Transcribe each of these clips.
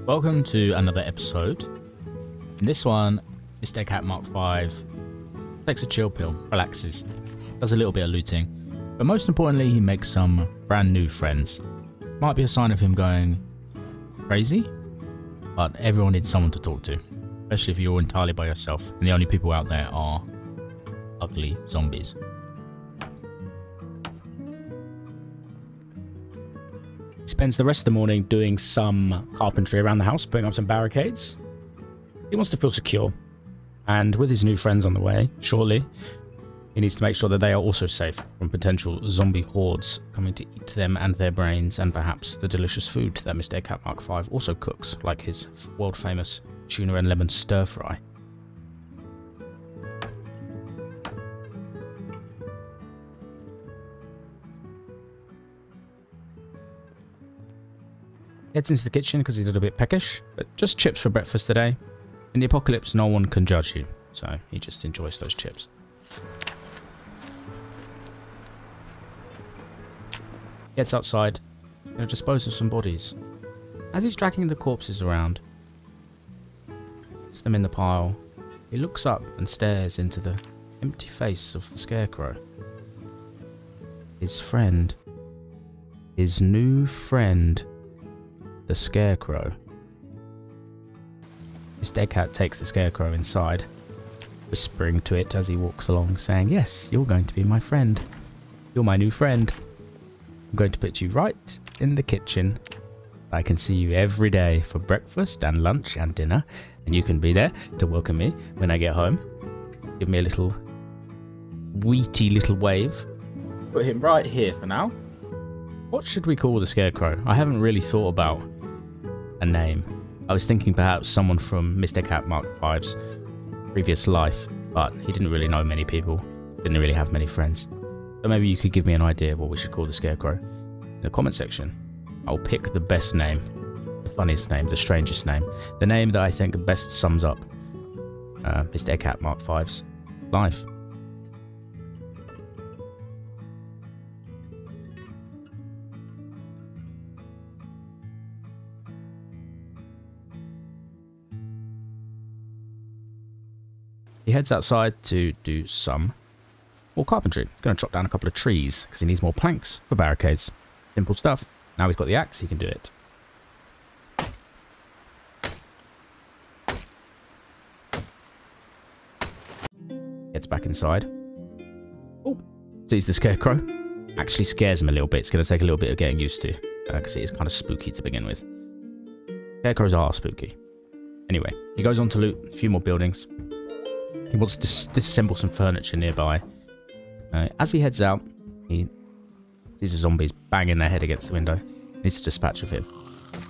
Welcome to another episode. In this one, Mr. Cat Mark 5 takes a chill pill, relaxes, does a little bit of looting, but most importantly he makes some brand new friends. Might be a sign of him going crazy, but everyone needs someone to talk to, especially if you're entirely by yourself and the only people out there are ugly zombies. He spends the rest of the morning doing some carpentry around the house, putting up some barricades. He wants to feel secure, and with his new friends on the way, shortly, he needs to make sure that they are also safe from potential zombie hordes coming to eat them and their brains, and perhaps the delicious food that Mr. Cat Mark 5 also cooks, like his world-famous tuna and lemon stir-fry. Heads into the kitchen because he's a little bit peckish, but just chips for breakfast today. In the apocalypse, no one can judge you, so he just enjoys those chips. Gets outside, to dispose of some bodies. As he's dragging the corpses around, puts them in the pile, he looks up and stares into the empty face of the scarecrow. His friend. His new friend. The scarecrow. Mr. Cat takes the scarecrow inside, whispering to it as he walks along, saying, "Yes, you're going to be my friend. You're my new friend. I'm going to put you right in the kitchen. I can see you every day for breakfast and lunch and dinner, and you can be there to welcome me when I get home. Give me a little wheaty little wave. Put him right here for now." What should we call the scarecrow? I haven't really thought about a name. I was thinking perhaps someone from Mr. Cat Mark 5's previous life, but he didn't really know many people, didn't really have many friends. So maybe you could give me an idea of what we should call the scarecrow in the comment section. I'll pick the best name, the funniest name, the strangest name, the name that I think best sums up Mr. Cat Mark 5's life. He heads outside to do some more carpentry. Going to chop down a couple of trees because he needs more planks for barricades. Simple stuff. Now he's got the axe, he can do it. Gets back inside. Oh, sees the scarecrow. Actually scares him a little bit. It's going to take a little bit of getting used to because it is kind of spooky to begin with. Scarecrows are spooky. Anyway, he goes on to loot a few more buildings. He wants to disassemble some furniture nearby. As he heads out, he sees the zombies banging their head against the window. He needs to dispatch of him.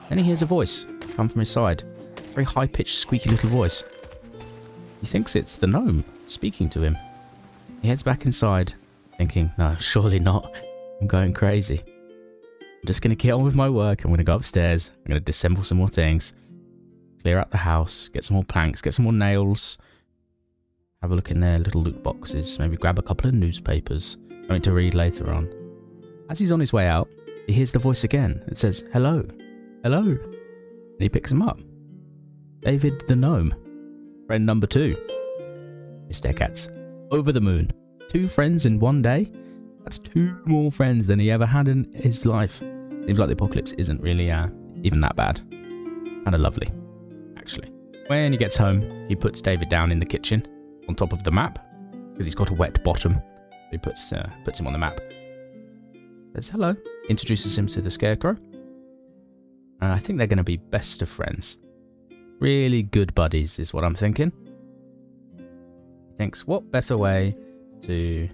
Then he hears a voice come from his side. A very high-pitched, squeaky little voice. He thinks it's the gnome speaking to him. He heads back inside, thinking, no, surely not. I'm going crazy. I'm just going to get on with my work. I'm going to go upstairs. I'm going to disassemble some more things. Clear out the house. Get some more planks. Get some more nails. Have a look in their little loot boxes, maybe grab a couple of newspapers, something to read later on. As he's on his way out, he hears the voice again. It says, "Hello, hello." And he picks him up. David the gnome. Friend number 2. Mr. Cat's over the moon. 2 friends in one day? That's 2 more friends than he ever had in his life. Seems like the apocalypse isn't really even that bad. Kind of lovely, actually. When he gets home, he puts David down in the kitchen, on top of the map, because he's got a wet bottom. He puts him on the map. Says hello. Introduces him to the scarecrow. And I think they're going to be best of friends. Really good buddies is what I'm thinking. He thinks, what better way to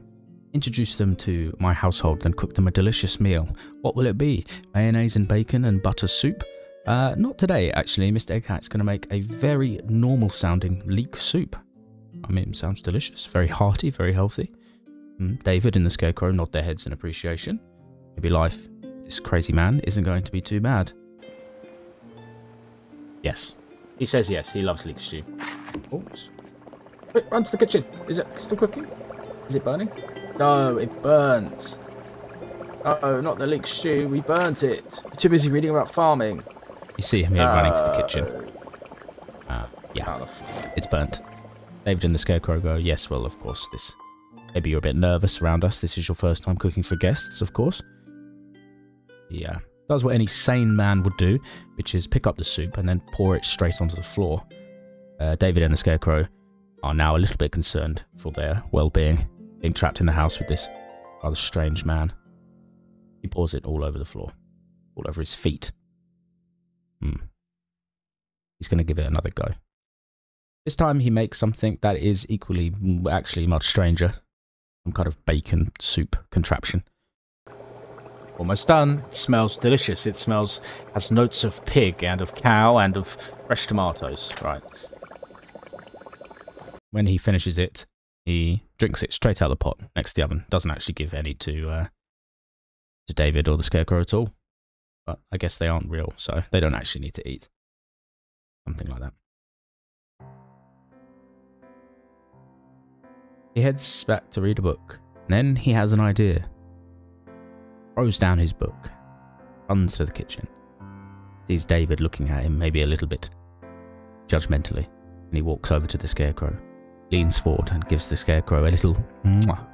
introduce them to my household than cook them a delicious meal? What will it be? Mayonnaise and bacon and butter soup? Not today, actually. Mr. Egghat's going to make a very normal sounding leek soup. I mean, it sounds delicious. Very hearty, very healthy. David and the scarecrow nod their heads in appreciation. Maybe life, this crazy man, isn't going to be too bad. Yes. He says yes, he loves leek stew. Oh, quick, run to the kitchen. Is it still cooking? Is it burning? No, it burnt. Oh, not the leek stew. We burnt it. We're too busy reading about farming. You see him here running to the kitchen. Yeah, it's burnt. David and the Scarecrow go, yes, well, of course, this... Maybe you're a bit nervous around us. This is your first time cooking for guests, of course. Yeah. Does what any sane man would do, which is pick up the soup and then pour it straight onto the floor. David and the Scarecrow are now a little bit concerned for their well-being, being trapped in the house with this rather strange man. He pours it all over the floor, all over his feet. He's going to give it another go. This time he makes something that is equally, actually much stranger. Some kind of bacon soup contraption. Almost done. It smells delicious. It has notes of pig and of cow and of fresh tomatoes. Right. When he finishes it, he drinks it straight out of the pot next to the oven. Doesn't actually give any to David or the Scarecrow at all. But I guess they aren't real, so they don't actually need to eat. Something like that. He heads back to read a book. And then he has an idea. Throws down his book. Runs to the kitchen. Sees David looking at him maybe a little bit judgmentally. And he walks over to the Scarecrow. Leans forward and gives the Scarecrow a little mwah.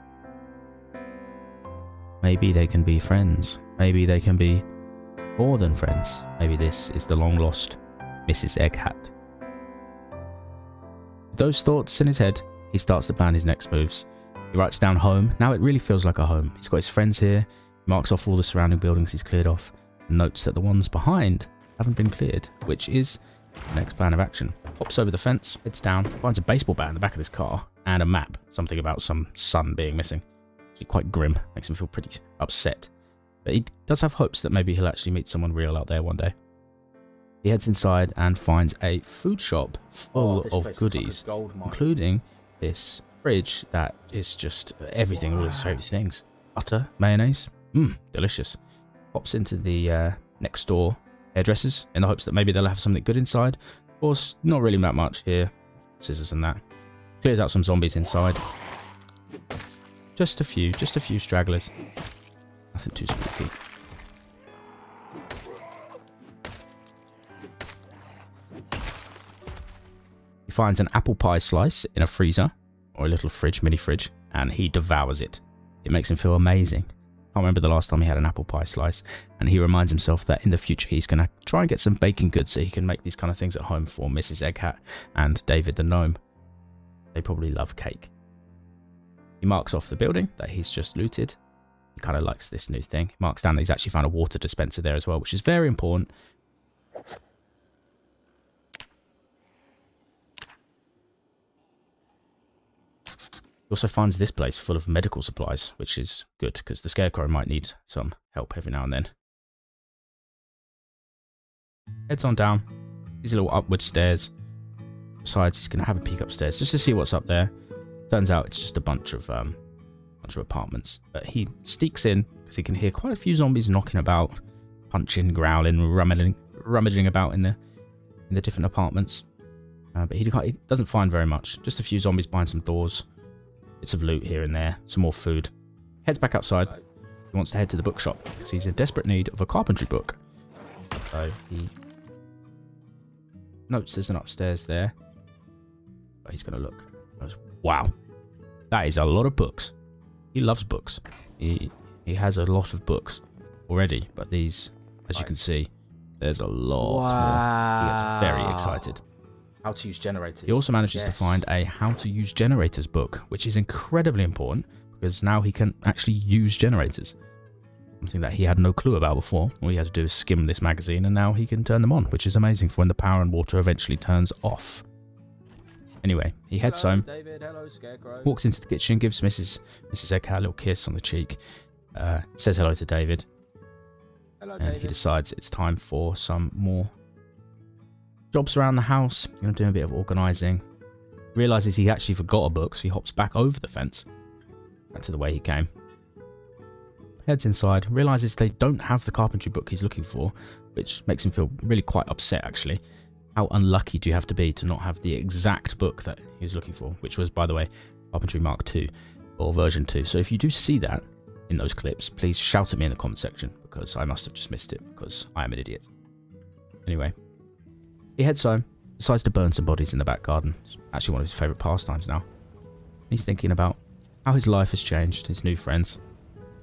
Maybe they can be friends. Maybe they can be more than friends. Maybe this is the long-lost Mrs. Egghat. With those thoughts in his head, he starts to plan his next moves. He writes down home. Now it really feels like a home. He's got his friends here. He marks off all the surrounding buildings he's cleared off. And notes that the ones behind haven't been cleared, which is the next plan of action. Hops over the fence, heads down, finds a baseball bat in the back of his car, and a map. Something about some son being missing. Actually quite grim. Makes him feel pretty upset. But he does have hopes that maybe he'll actually meet someone real out there one day. He heads inside and finds a food shop full of goodies, including this fridge that is just everything, all his favourite things. Butter, mayonnaise, delicious. Pops into the next door hairdressers in the hopes that maybe they'll have something good inside. Of course, not really that much here. Scissors and that. Clears out some zombies inside. Just a few stragglers. Nothing too spooky. He finds an apple pie slice in a freezer, or a little fridge, mini fridge, and he devours it. It makes him feel amazing. Can't remember the last time he had an apple pie slice, and he reminds himself that in the future he's going to try and get some baking goods so he can make these kind of things at home for Mrs. Egghat and David the Gnome. They probably love cake. He marks off the building that he's just looted. He kind of likes this new thing. He marks down that he's actually found a water dispenser there as well, which is very important. He also finds this place full of medical supplies, which is good, because the Scarecrow might need some help every now and then. Heads on down. These little upward stairs. Besides, he's going to have a peek upstairs just to see what's up there. Turns out it's just a bunch of apartments. But he sneaks in, because he can hear quite a few zombies knocking about, punching, growling, rummaging about in the different apartments. But he doesn't find very much. Just a few zombies behind some doors. Bits of loot here and there, some more food. Heads back outside. He wants to head to the bookshop because he's in desperate need of a carpentry book. So he notes there's an upstairs there. But he's going to look. He goes, wow, that is a lot of books. He loves books. He has a lot of books already, but these, as you can see, there's a lot more. He gets very excited. How to use generators. He also manages to find a how to use generators book, which is incredibly important because now he can actually use generators. Something that he had no clue about before. All he had to do is skim this magazine and now he can turn them on, which is amazing for when the power and water eventually turns off. Anyway, he heads home, David. Hello, Scarecrow. walks into the kitchen, gives Mrs. Egghat a little kiss on the cheek, says hello to David, Hello, and David. he decides it's time for some more jobs around the house. He's going to do a bit of organising. Realises he actually forgot a book, so he hops back over the fence. Back to the way he came. Heads inside. Realises they don't have the carpentry book he's looking for, which makes him feel really quite upset, actually. How unlucky do you have to be to not have the exact book that he was looking for, which was, by the way, Carpentry Mark 2, or version 2. So if you do see that in those clips, please shout at me in the comment section, because I must have just missed it, because I am an idiot. Anyway, he heads home, decides to burn some bodies in the back garden. It's actually one of his favourite pastimes now. He's thinking about how his life has changed, his new friends.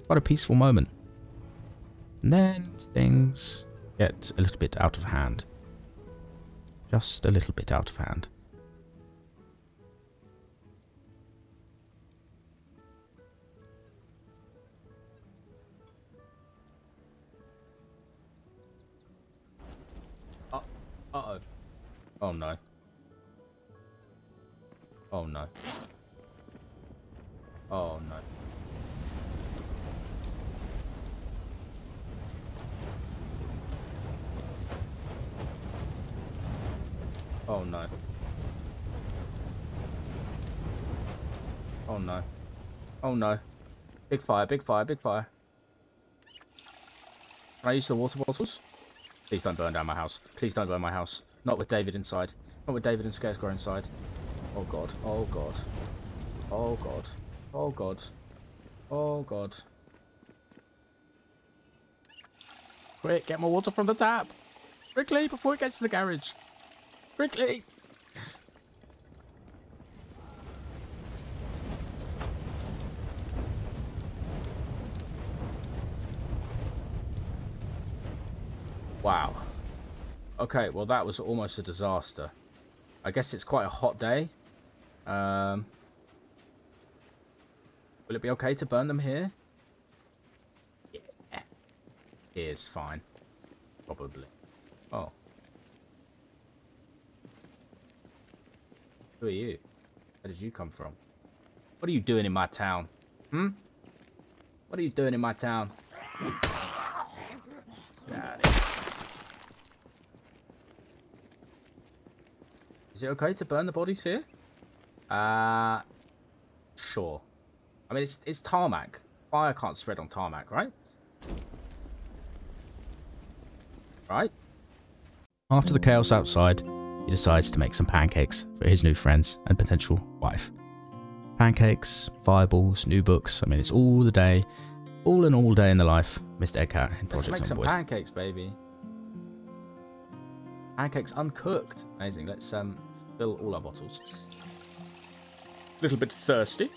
Quite a peaceful moment. And then things get a little bit out of hand. Just a little bit out of hand. Uh-oh. Oh no. Oh no. Oh no. Oh no. Oh no. Oh no. Big fire, big fire, big fire. Can I use the water bottles? Please don't burn down my house. Please don't burn my house. Not with David inside. Not with David and Scarecrow inside. Oh god. Oh god. Oh god. Oh god. Oh god. Quick, get my water from the tap. Quickly, before it gets to the garage. Quickly. Wow. Okay, well that was almost a disaster. I guess it's quite a hot day. Will it be okay to burn them here? Yeah. It's fine. Probably. Oh. Who are you? Where did you come from? What are you doing in my town? Hmm? What are you doing in my town? Is it okay to burn the bodies here? Sure. I mean, it's tarmac. Fire can't spread on tarmac, right? Right? After the chaos outside, he decides to make some pancakes for his new friends and potential wife. Pancakes, fireballs, new books. I mean, it's all the day, all in all day in the life of Mr. Eggcat in Project Let's make Zomboid. some pancakes, baby. Pancakes uncooked. Amazing. Let's fill all our bottles. A little bit thirsty.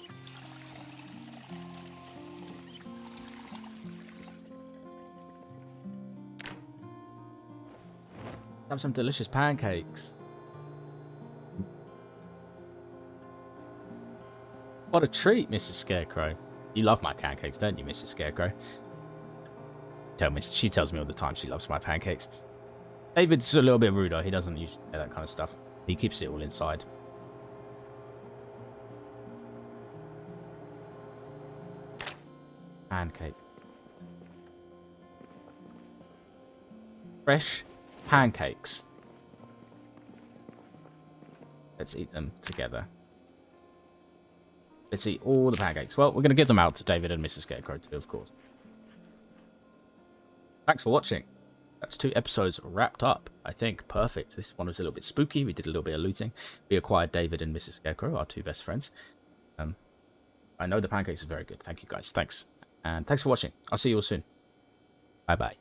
Have some delicious pancakes. What a treat, Mrs. Scarecrow. You love my pancakes, don't you, Mrs. Scarecrow? She tells me all the time she loves my pancakes. David's a little bit ruder. He doesn't usually say that kind of stuff. He keeps it all inside. Pancake. Fresh pancakes. Let's eat them together. Let's eat all the pancakes. Well, we're going to give them out to David and Mrs. Scarecrow too, of course. Thanks for watching. That's 2 episodes wrapped up, I think. Perfect. This one was a little bit spooky. We did a little bit of looting. We acquired David and Mrs. Scarecrow, our 2 best friends. I know the pancakes are very good. Thank you, guys. Thanks. And thanks for watching. I'll see you all soon. Bye-bye.